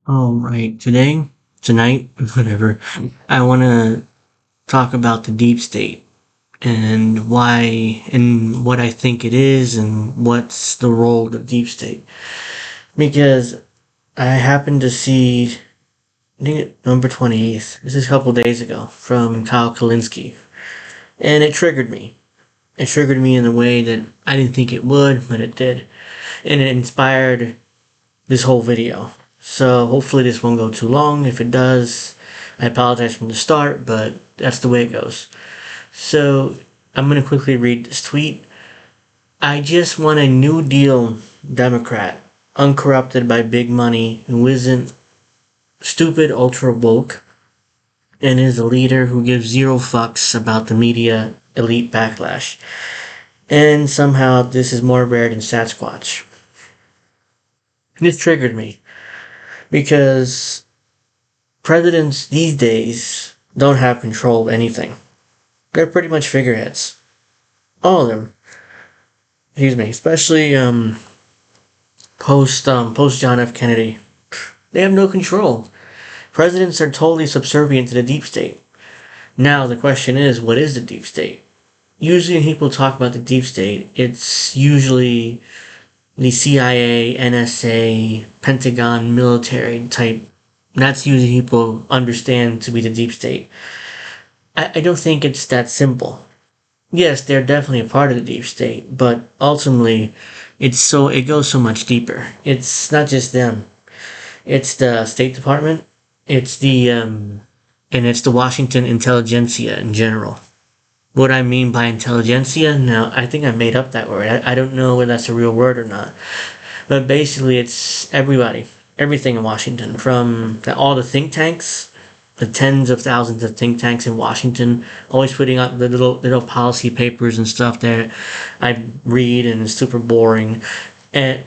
All right, tonight, whatever, I want to talk about the deep state and why and what I think it is and what's the role of the deep state. Because I happened to see, I think November 28th, this is a couple days ago, from Kyle Kalinske, and it triggered me. It triggered me in a way that I didn't think it would, but it did. And it inspired this whole video. So hopefully this won't go too long. If it does, I apologize from the start, but that's the way it goes. So I'm going to quickly read this tweet. I just want a New Deal Democrat, uncorrupted by big money, who isn't stupid ultra woke, and is a leader who gives zero fucks about the media elite backlash. And somehow this is more rare than Sasquatch. This triggered me because presidents these days don't have control of anything. They're pretty much figureheads. All of them. Excuse me. Especially post John F. Kennedy. They have no control. Presidents are totally subservient to the deep state. Now the question is, what is the deep state? Usually when people talk about the deep state, it's usually the CIA, NSA, Pentagon, military type. That's usually people understand to be the deep state. I don't think it's that simple. Yes, they're definitely a part of the deep state, but ultimately, it goes so much deeper. It's not just them. It's the State Department. And it's the Washington intelligentsia in general. What I mean by intelligentsia, now I think I made up that word. I don't know whether that's a real word or not. But basically it's everybody, everything in Washington, from all the think tanks, the tens of thousands of think tanks in Washington, always putting out the little policy papers and stuff that I read and it's super boring.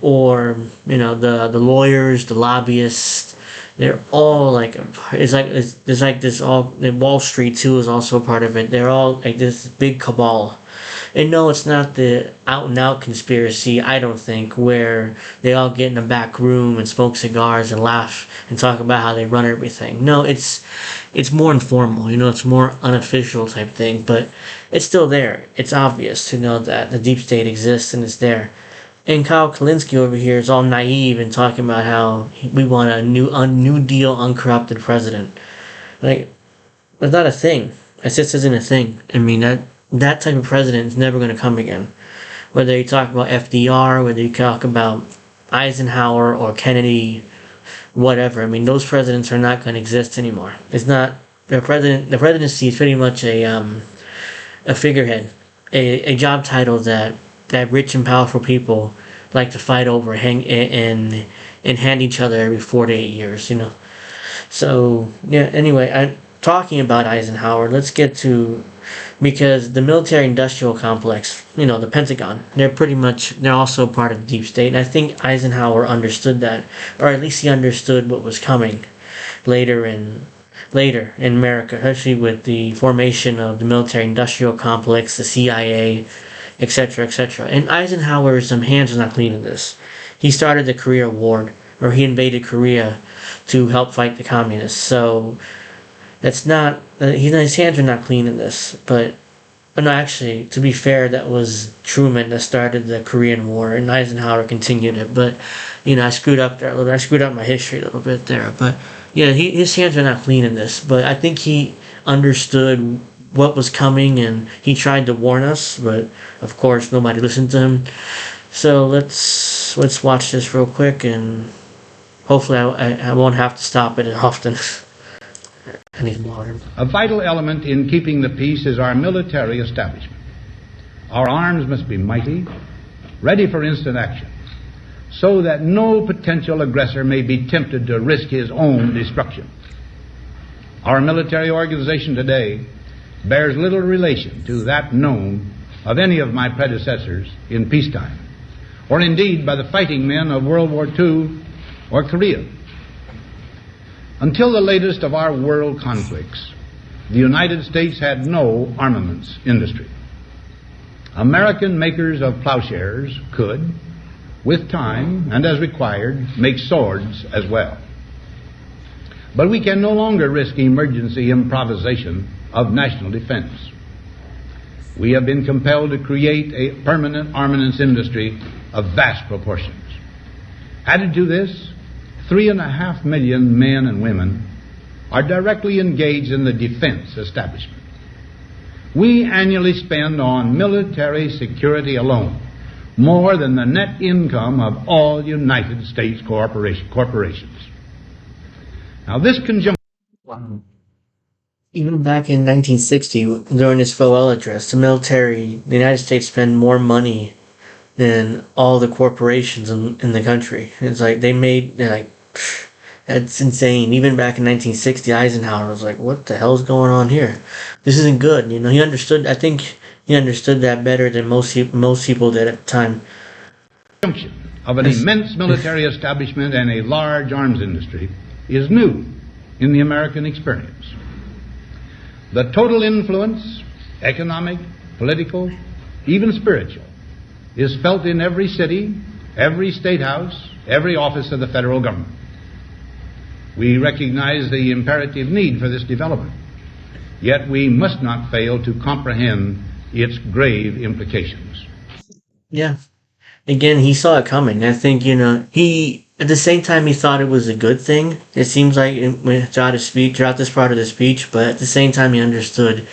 Or, the lawyers, the lobbyists, they're all like, it's like this all, Wall Street too is also part of it. They're all like this big cabal. And no, it's not the out and out conspiracy, I don't think, where they all get in a back room and smoke cigars and laugh and talk about how they run everything. No, it's more informal, it's more unofficial type thing, but it's still there. It's obvious to know that the deep state exists and it's there. And Kyle Kalinske over here is all naive and talking about how we want a New Deal uncorrupted president. Like, that's not a thing. It just isn't a thing. I mean, that type of president is never going to come again. Whether you talk about FDR, whether you talk about Eisenhower or Kennedy, whatever. I mean, those presidents are not going to exist anymore. It's not the presidency is pretty much a figurehead, a job title that rich and powerful people like to fight over and hand each other every 4 to 8 years, So, yeah, anyway, I'm talking about Eisenhower. Let's get to, because the military-industrial complex, the Pentagon, they're also part of the deep state. And I think Eisenhower understood that, or at least he understood what was coming later in America, especially with the formation of the military-industrial complex, the CIA, etc., etc. And Eisenhower's hands are not clean in this. He started the Korea War, or he invaded Korea to help fight the communists. So that's not, his hands are not clean in this. But no, actually, to be fair, that was Truman that started the Korean War, and Eisenhower continued it. But I screwed up there a little. I screwed up my history a little bit there. But yeah, his hands are not clean in this. But I think he understood what was coming, and he tried to warn us, but of course nobody listened to him. So let's watch this real quick, and hopefully I won't have to stop it often. I need water. A vital element in keeping the peace is our military establishment. Our arms must be mighty, ready for instant action, so that no potential aggressor may be tempted to risk his own destruction. Our military organization today bears little relation to that known of any of my predecessors in peacetime, or indeed by the fighting men of World War II or Korea. Until the latest of our world conflicts, the United States had no armaments industry. American makers of plowshares could, with time and as required, make swords as well. But we can no longer risk emergency improvisation of national defense. We have been compelled to create a permanent armaments industry of vast proportions. Added to this, 3.5 million men and women are directly engaged in the defense establishment. We annually spend on military security alone more than the net income of all United States corporations. Now this conjunction... Wow. Even back in 1960, during his farewell address, the United States spent more money than all the corporations in the country. It's like that's insane. Even back in 1960, Eisenhower was like, what the hell's going on here? This isn't good. He understood, I think he understood that better than most people did at the time. Of an immense military establishment and a large arms industry is new in the American experience. The total influence, economic, political, even spiritual, is felt in every city, every state house, every office of the federal government. We recognize the imperative need for this development, yet we must not fail to comprehend its grave implications. Yeah. Again, he saw it coming. I think, at the same time he thought it was a good thing. It seems like throughout this part of the speech, but at the same time he understood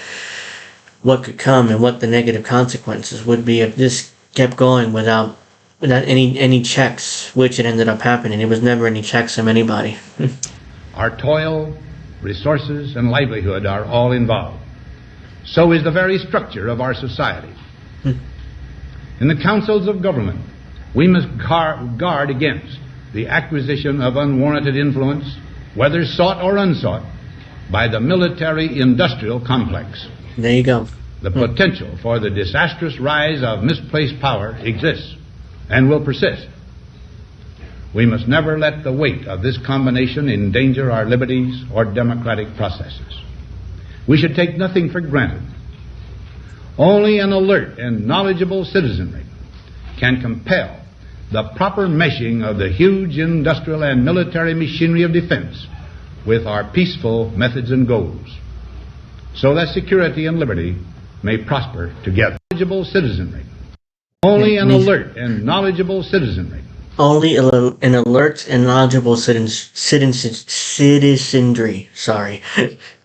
what could come and what the negative consequences would be if this kept going without any checks, which it ended up happening. It was never any checks from anybody. Our toil, resources, and livelihood are all involved. So is the very structure of our society. In the councils of government, we must guard against the acquisition of unwarranted influence, whether sought or unsought, by the military-industrial complex. There you go. The potential for the disastrous rise of misplaced power exists and will persist. We must never let the weight of this combination endanger our liberties or democratic processes. We should take nothing for granted. Only an alert and knowledgeable citizenry can compel the proper meshing of the huge industrial and military machinery of defense with our peaceful methods and goals, so that security and liberty may prosper together. Knowledgeable citizenry. Only an alert and knowledgeable citizenry. Only an alert and knowledgeable citizenry,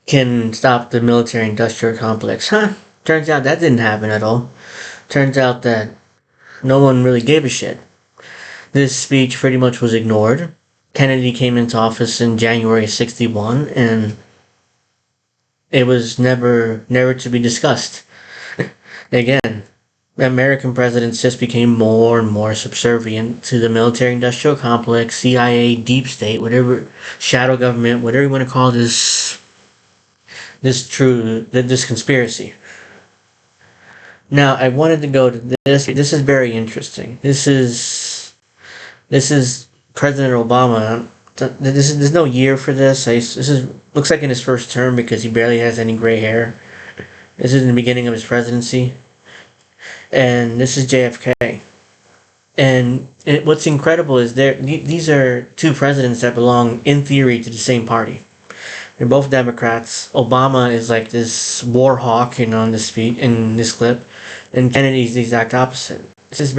can stop the military-industrial complex. Turns out that didn't happen at all. Turns out that no one really gave a shit. This speech pretty much was ignored. Kennedy came into office in January 1961, and it was never to be discussed. Again, American presidents just became more and more subservient to the military-industrial complex, CIA, deep state, whatever, shadow government, whatever you want to call this conspiracy. Now, I wanted to go to this. This is very interesting. This is President Obama. There's no year for this. Looks like in his first term because he barely has any gray hair. This is in the beginning of his presidency. And this is JFK. And what's incredible is these are two presidents that belong, in theory, to the same party. They're both Democrats. Obama is like this war hawk, in this clip, and Kennedy's the exact opposite. This is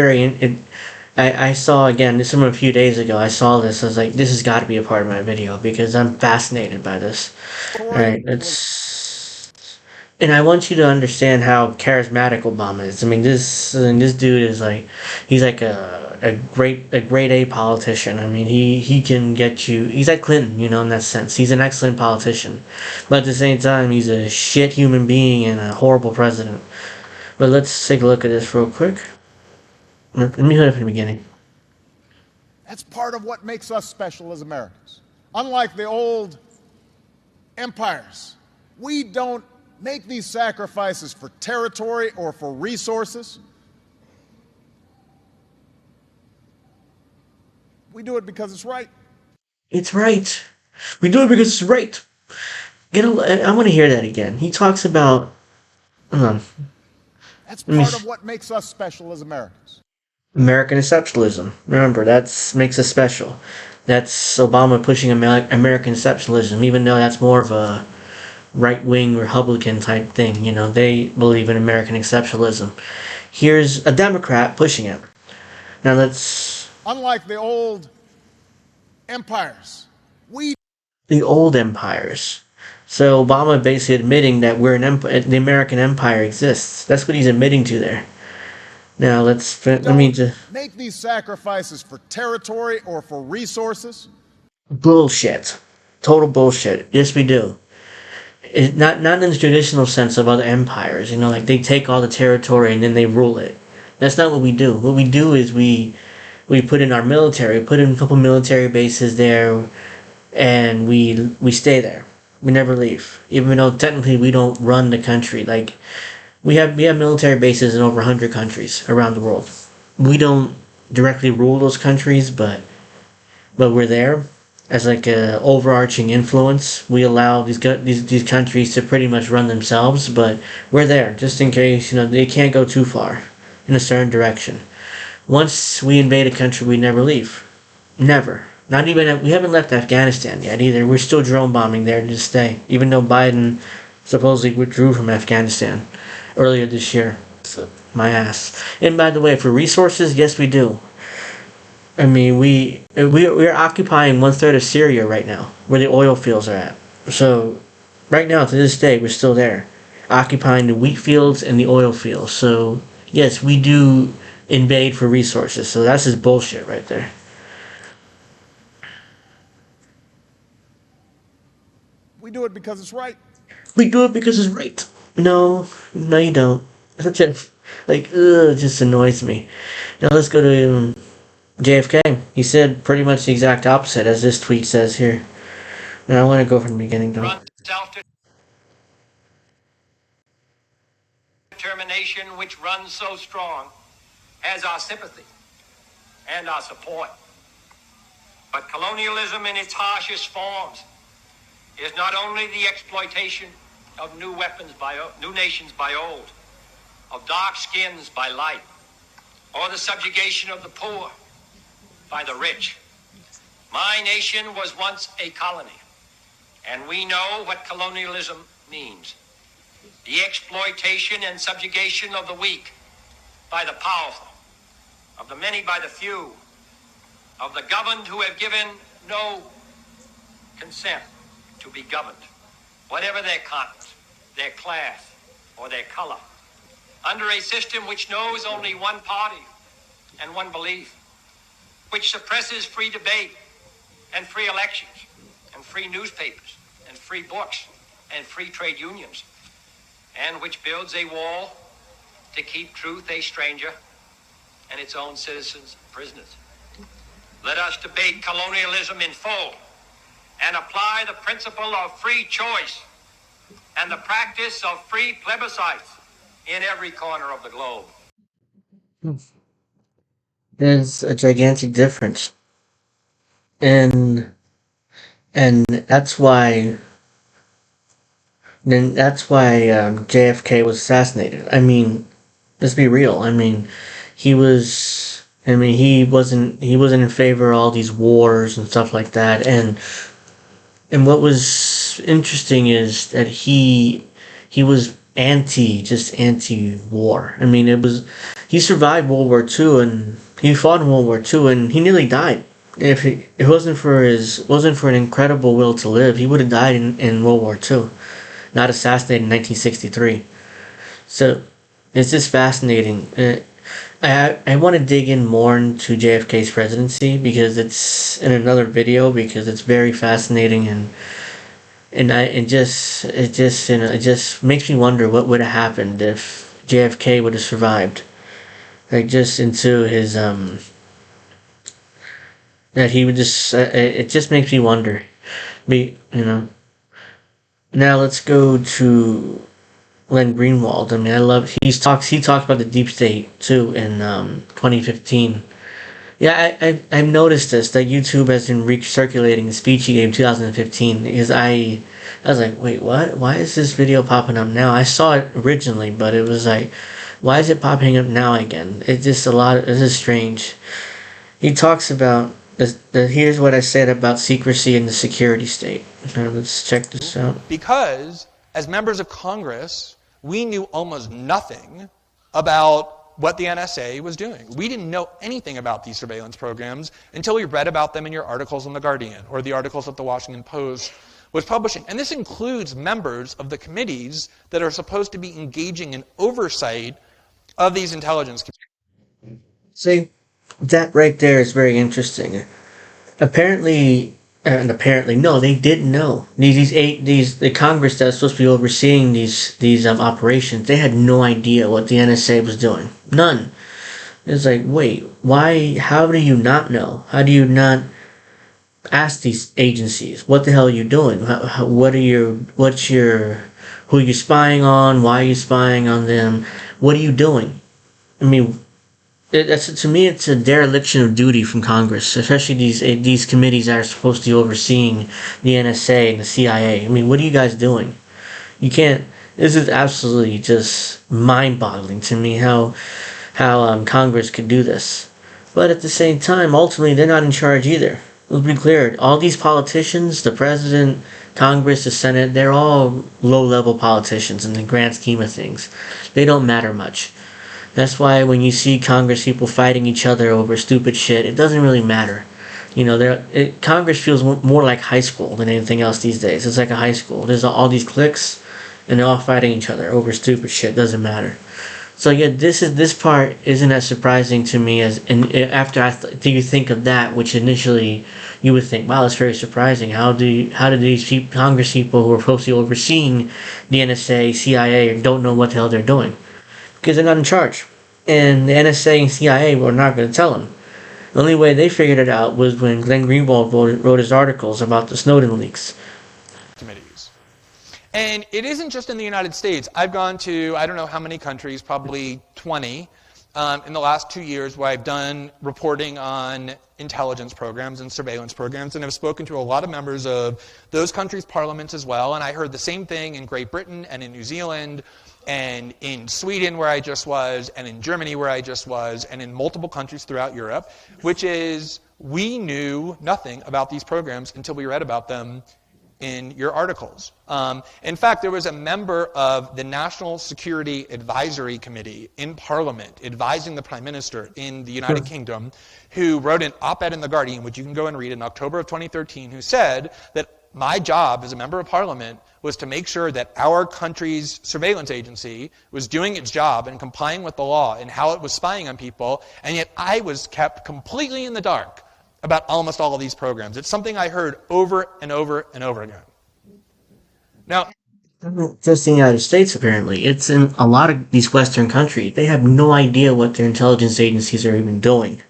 I saw, again, this from a few days ago. I saw this. I was like, this has got to be a part of my video because I'm fascinated by this. Right? And I want you to understand how charismatic Obama is. I mean, this dude is like, he's like a great A politician. I mean, he can get you. He's like Clinton, in that sense. He's an excellent politician, but at the same time, he's a shit human being and a horrible president. But let's take a look at this real quick. Let me hit it from the beginning. That's part of what makes us special as Americans. Unlike the old empires, we don't make these sacrifices for territory or for resources. We do it because it's right. It's right. We do it because it's right. I want to hear that again. He talks about... Hold on. That's part of what makes us special as Americans. American exceptionalism. Remember, that's makes us special. That's Obama pushing American exceptionalism, even though that's more of a right-wing Republican type thing. You know, they believe in American exceptionalism. Here's a Democrat pushing it. Now let's... Unlike the old empires, the old empires. So Obama basically admitting that we're an the American empire exists. That's what he's admitting to there. Now let's... make these sacrifices for territory or for resources. Bullshit. Total bullshit. Yes, we do. Not in the traditional sense of other empires, you know, like they take all the territory and then they rule it. That's not what we do. What we do is we put in our military, put in a couple military bases there, and we stay there. We never leave, even though technically we don't run the country. Like we have military bases in over 100 countries around the world. We don't directly rule those countries, but we're there as like a overarching influence. We allow these countries to pretty much run themselves, but we're there just in case, you know, they can't go too far in a certain direction. Once we invade a country, we never leave. Never. Not even, we haven't left Afghanistan yet either. We're still drone bombing there to stay, even though Biden supposedly withdrew from Afghanistan earlier this year. So, my ass. And by the way, for resources, yes, we do. I mean, we're occupying 1/3 of Syria right now, where the oil fields are at. So, right now, to this day, we're still there, occupying the wheat fields and the oil fields. So, yes, we do invade for resources. So that's just bullshit right there. We do it because it's right. We do it because it's right. No, you don't. Such a, like, it just annoys me. Now let's go to JFK. He said pretty much the exact opposite as this tweet says here. Now I want to go from the beginning though. Self-determination which runs so strong has our sympathy and our support. But colonialism in its harshest forms is not only the exploitation of new nations by old, of dark skins by light, or the subjugation of the poor by the rich. My nation was once a colony, and we know what colonialism means. The exploitation and subjugation of the weak by the powerful, of the many by the few, of the governed who have given no consent to be governed, whatever their continent, their class, or their color, under a system which knows only one party and one belief, which suppresses free debate and free elections and free newspapers and free books and free trade unions, and which builds a wall to keep truth a stranger and its own citizens prisoners. Let us debate colonialism in full and apply the principle of free choice and the practice of free plebiscites in every corner of the globe. There's a gigantic difference. And that's why JFK was assassinated. I mean, let's be real. I mean, he wasn't in favor of all these wars and stuff like that. And what was interesting is that he was anti-war. I mean, he survived World War II and he fought in World War II and he nearly died. If it wasn't for an incredible will to live, he would have died in World War II, not assassinated in 1963. So it's just fascinating. I want to dig in more into JFK's presidency because it's in another video because it's very fascinating and it just makes me wonder what would have happened if JFK would have survived. Like just into his that he would just it just makes me wonder. Now let's go to Glenn Greenwald. I mean, he talks about the deep state too in 2015. Yeah, I've noticed this that YouTube has been recirculating the speech he gave in 2015 because I was like, wait, what? Why is this video popping up now? I saw it originally, but it was like Why is it popping up now again? It's just a lot. This is strange. He talks about here's what I said about secrecy in the security state. Now let's check this out. Because as members of Congress, we knew almost nothing about what the NSA was doing. We didn't know anything about these surveillance programs until we read about them in your articles in The Guardian or the articles that the Washington Post was publishing. And this includes members of the committees that are supposed to be engaging in oversight of these intelligence communities. See, that right there is very interesting. Apparently, no, they didn't know. The Congress that's supposed to be overseeing these operations, they had no idea what the NSA was doing. None. It's like, wait, why? How do you not know? How do you not ask these agencies, what the hell are you doing? Who are you spying on? Why are you spying on them? What are you doing? I mean, to me, it's a dereliction of duty from Congress, especially these committees that are supposed to be overseeing the NSA and the CIA. I mean, what are you guys doing? You can't. This is absolutely just mind-boggling to me how Congress could do this. But at the same time, ultimately, they're not in charge either. Let's be clear. All these politicians, the president, Congress, the Senate, they're all low-level politicians in the grand scheme of things. They don't matter much. That's why when you see Congress people fighting each other over stupid shit, it doesn't really matter. You know, Congress feels more like high school than anything else these days. It's like a high school. There's all these cliques, and they're all fighting each other over stupid shit. Doesn't matter. So yeah, this part isn't as surprising to me as, and after you think of that, which initially you would think, wow, that's very surprising. How do these Congress people who are supposed to be overseeing the NSA, CIA, don't know what the hell they're doing? Because they're not in charge, and the NSA and CIA were not going to tell them. The only way they figured it out was when Glenn Greenwald wrote his articles about the Snowden leaks. Committees. And it isn't just in the United States. I've gone to, I don't know how many countries, probably 20, in the last 2 years where I've done reporting on intelligence programs and surveillance programs, and I've spoken to a lot of members of those countries' parliaments as well, and I heard the same thing in Great Britain and in New Zealand and in Sweden where I just was, and in Germany where I just was, and in multiple countries throughout Europe, which is we knew nothing about these programs until we read about them in your articles. In fact, there was a member of the National Security Advisory Committee in Parliament advising the Prime Minister in the United Kingdom who wrote an op-ed in The Guardian, which you can go and read in October of 2013, who said that my job as a member of Parliament was to make sure that our country's surveillance agency was doing its job and complying with the law and how it was spying on people, and yet I was kept completely in the dark about almost all of these programs. It's something I heard over and over and over again. Now, just in the United States, apparently. It's in a lot of these Western countries. They have no idea what their intelligence agencies are even doing.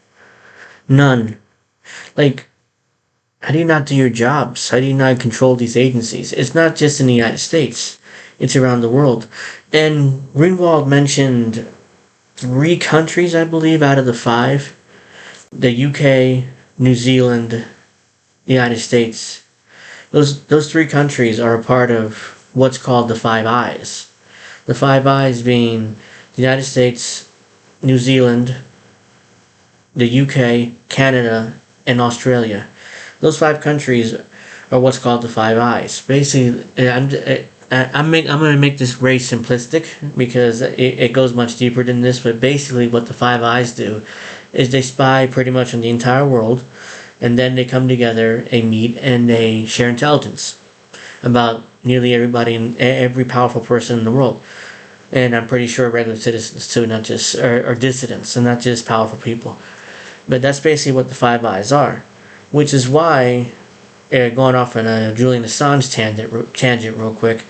None. Like, how do you not do your jobs? How do you not control these agencies? It's not just in the United States. It's around the world. And Greenwald mentioned 3 countries, I believe, out of the 5. The UK, New Zealand, the United States. Those 3 countries are a part of what's called the Five Eyes. The Five Eyes being the United States, New Zealand, the UK, Canada, and Australia. Those 5 countries are what's called the Five Eyes. Basically, I'm going to make this very simplistic because it goes much deeper than this, but basically what the Five Eyes do is they spy pretty much on the entire world, and then they come together, they meet, and they share intelligence about nearly everybody and every powerful person in the world. And I'm pretty sure regular citizens too, not just, or dissidents, and not just powerful people. But that's basically what the Five Eyes are. Which is why, going off on a Julian Assange tangent real quick,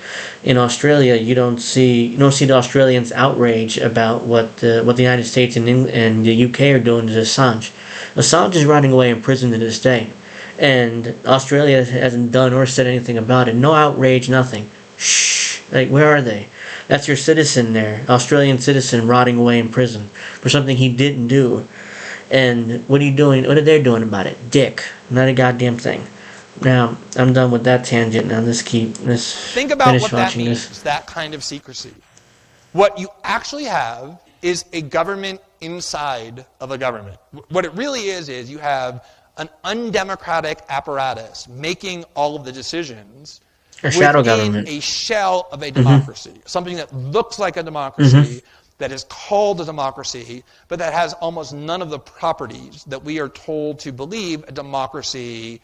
in Australia you don't see the Australians outrage about what the United States and the UK are doing to Assange. Assange is rotting away in prison to this day, and Australia hasn't done or said anything about it. No outrage, nothing. Shh. Like, where are they? That's your citizen there, Australian citizen, rotting away in prison for something he didn't do. And what are you doing? What are they doing about it? Dick. Not a goddamn thing. Now, I'm done with that tangent. Now, let's think about what that means, that kind of secrecy. What you actually have is a government inside of a government. What it really is you have an undemocratic apparatus making all of the decisions A shadow within government. a shell of a democracy, something that looks like a democracy, that is called a democracy, but that has almost none of the properties that we are told to believe a democracy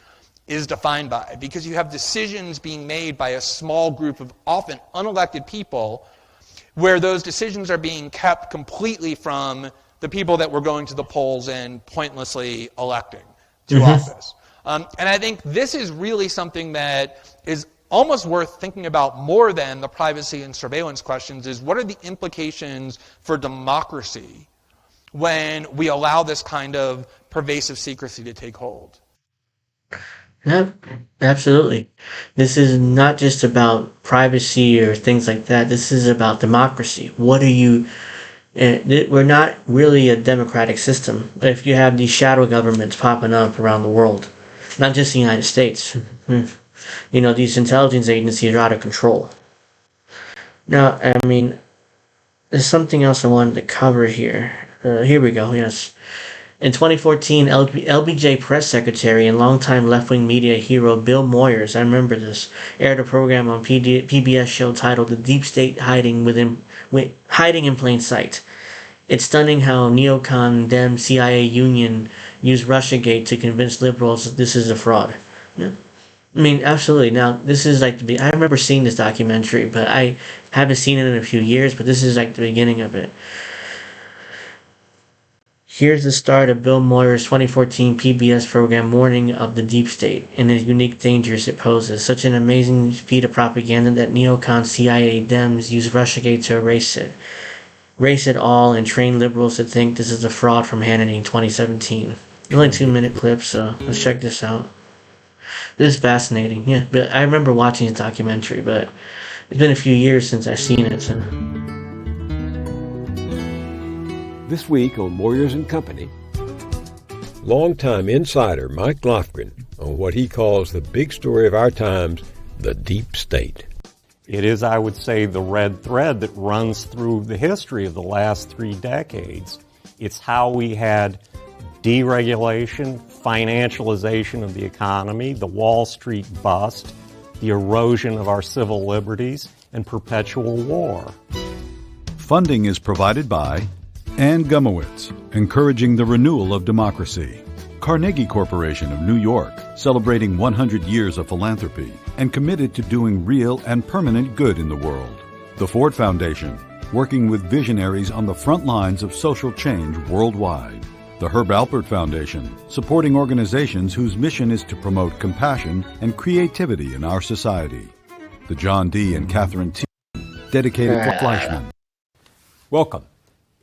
is defined by. Because you have decisions being made by a small group of often unelected people, where those decisions are being kept completely from the people that we're going to the polls and pointlessly electing to office. And I think this is really something that is almost worth thinking about more than the privacy and surveillance questions, is what are the implications for democracy when we allow this kind of pervasive secrecy to take hold? Yeah, absolutely. This is not just about privacy or things like that. This is about democracy. What are you... We're not really a democratic system if you have these shadow governments popping up around the world. Not just the United States. You know, these intelligence agencies are out of control. Now, I mean, there's something else I wanted to cover here. Here we go, yes. In 2014, LBJ press secretary and longtime left-wing media hero Bill Moyers, I remember this, aired a program on PBS show titled "The Deep State Hiding in Plain Sight." It's stunning how neocon Dem CIA union used Russiagate to convince liberals that this is a fraud. Yeah. I mean, absolutely. Now, this is like I remember seeing this documentary, but I haven't seen it in a few years, but this is like the beginning of it. Here's the start of Bill Moyers' 2014 PBS program warning of the deep state and the unique dangers it poses. Such an amazing feat of propaganda that neocon CIA Dems use Russiagate to erase it all and train liberals to think this is a fraud from Hannity in 2017. Only 2-minute clip, so let's check this out. This is fascinating, yeah. But I remember watching this documentary, but it's been a few years since I've seen it. So. This week on Moyers and Company, longtime insider Mike Lofgren on what he calls the big story of our times, the deep state. It is, I would say, the red thread that runs through the history of the last 3 decades. It's how we had deregulation, financialization of the economy, the Wall Street bust, the erosion of our civil liberties, and perpetual war. Funding is provided by Ann Gumowitz, encouraging the renewal of democracy. Carnegie Corporation of New York, celebrating 100 years of philanthropy and committed to doing real and permanent good in the world. The Ford Foundation, working with visionaries on the front lines of social change worldwide. The Herb Alpert Foundation, supporting organizations whose mission is to promote compassion and creativity in our society. The John D. and Catherine T. dedicated to Fleischman. Welcome.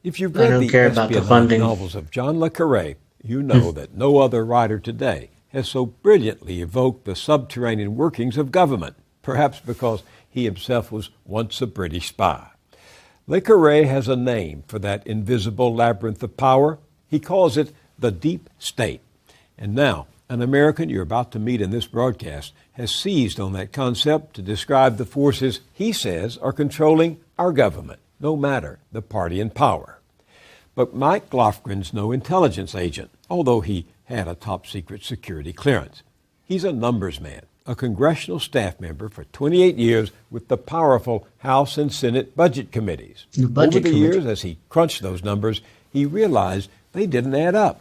If you've read the espionage novels of John le Carré, you know that no other writer today has so brilliantly evoked the subterranean workings of government, perhaps because he himself was once a British spy. Le Carré has a name for that invisible labyrinth of power. He calls it the deep state. And now, an American you're about to meet in this broadcast has seized on that concept to describe the forces he says are controlling our government, no matter the party in power. But Mike Lofgren's no intelligence agent, although he had a top-secret security clearance. He's a numbers man, a congressional staff member for 28 years with the powerful House and Senate budget committees. Over the years, as he crunched those numbers, he realized they didn't add up.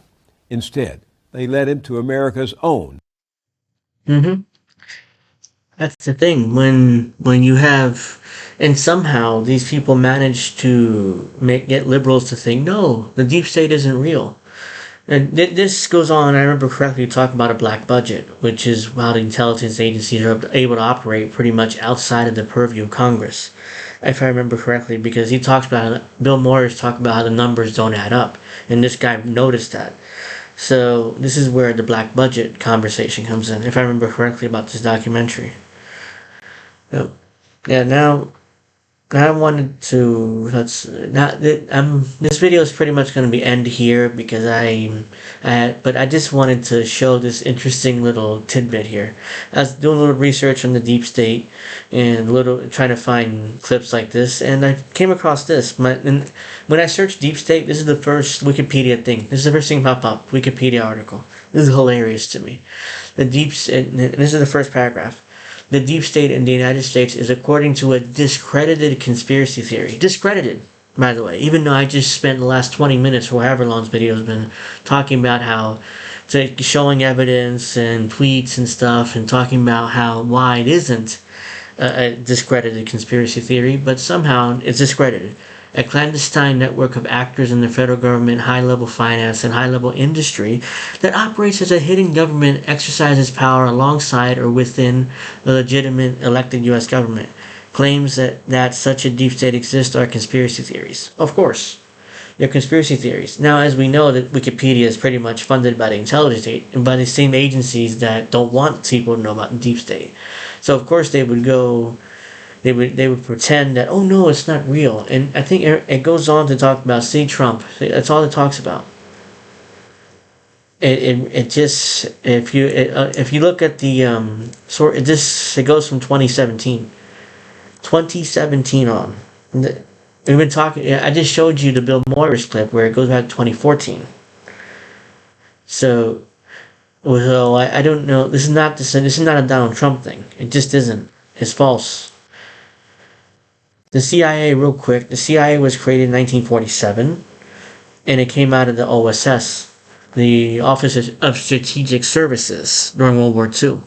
Instead, they led him to America's own. That's the thing. When you have... And somehow these people manage to get liberals to think, no, the deep state isn't real. And this goes on, I remember correctly, talking about a black budget, which is how the intelligence agencies are able to operate pretty much outside of the purview of Congress, if I remember correctly, because he talks about, Bill Moyers talked about how the numbers don't add up, and this guy noticed that. So this is where the black budget conversation comes in, if I remember correctly about this documentary. Yeah, now... I wanted to this video is pretty much going to be end here because but I just wanted to show this interesting little tidbit here. I was doing a little research on the deep state and trying to find clips like this, and I came across this. And when I searched deep state, this is the first Wikipedia thing. This is the first thing pop up. Wikipedia article. This is hilarious to me. And this is the first paragraph. The deep state in the United States is according to a discredited conspiracy theory. Discredited, by the way. Even though I just spent the last 20 minutes or however long this video has been talking about showing evidence and tweets and stuff and talking about why it isn't a discredited conspiracy theory, but somehow it's discredited. A clandestine network of actors in the federal government, high-level finance, and high-level industry that operates as a hidden government exercises power alongside or within the legitimate elected U.S. government. Claims that such a deep state exists are conspiracy theories. Of course, they're conspiracy theories. Now, as we know, that Wikipedia is pretty much funded by the intelligence state and by the same agencies that don't want people to know about the deep state. So, of course, they would pretend that, oh no, it's not real. And I think it goes on to talk about, see Trump. That's all it talks about. It just, if you look at the it goes from 2017 on. We've been talking. I just showed you the Bill Moyers clip where it goes back to 2014. So I don't know. This is not a Donald Trump thing. It just isn't. It's false. The CIA, real quick, the CIA was created in 1947, and it came out of the OSS, the Office of Strategic Services, during World War II.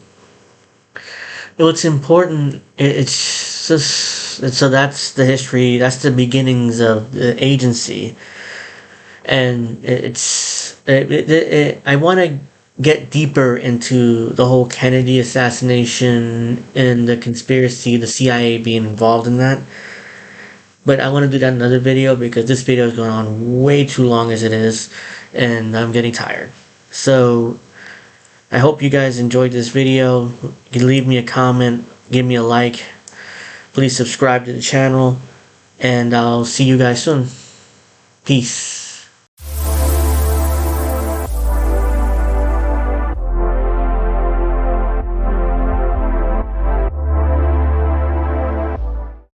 What's important, so that's the history, that's the beginnings of the agency, and I want to get deeper into the whole Kennedy assassination and the conspiracy, the CIA being involved in that. But I want to do that in another video because this video is going on way too long as it is, and I'm getting tired. So I hope you guys enjoyed this video. You can leave me a comment, give me a like. Please subscribe to the channel, and I'll see you guys soon. Peace.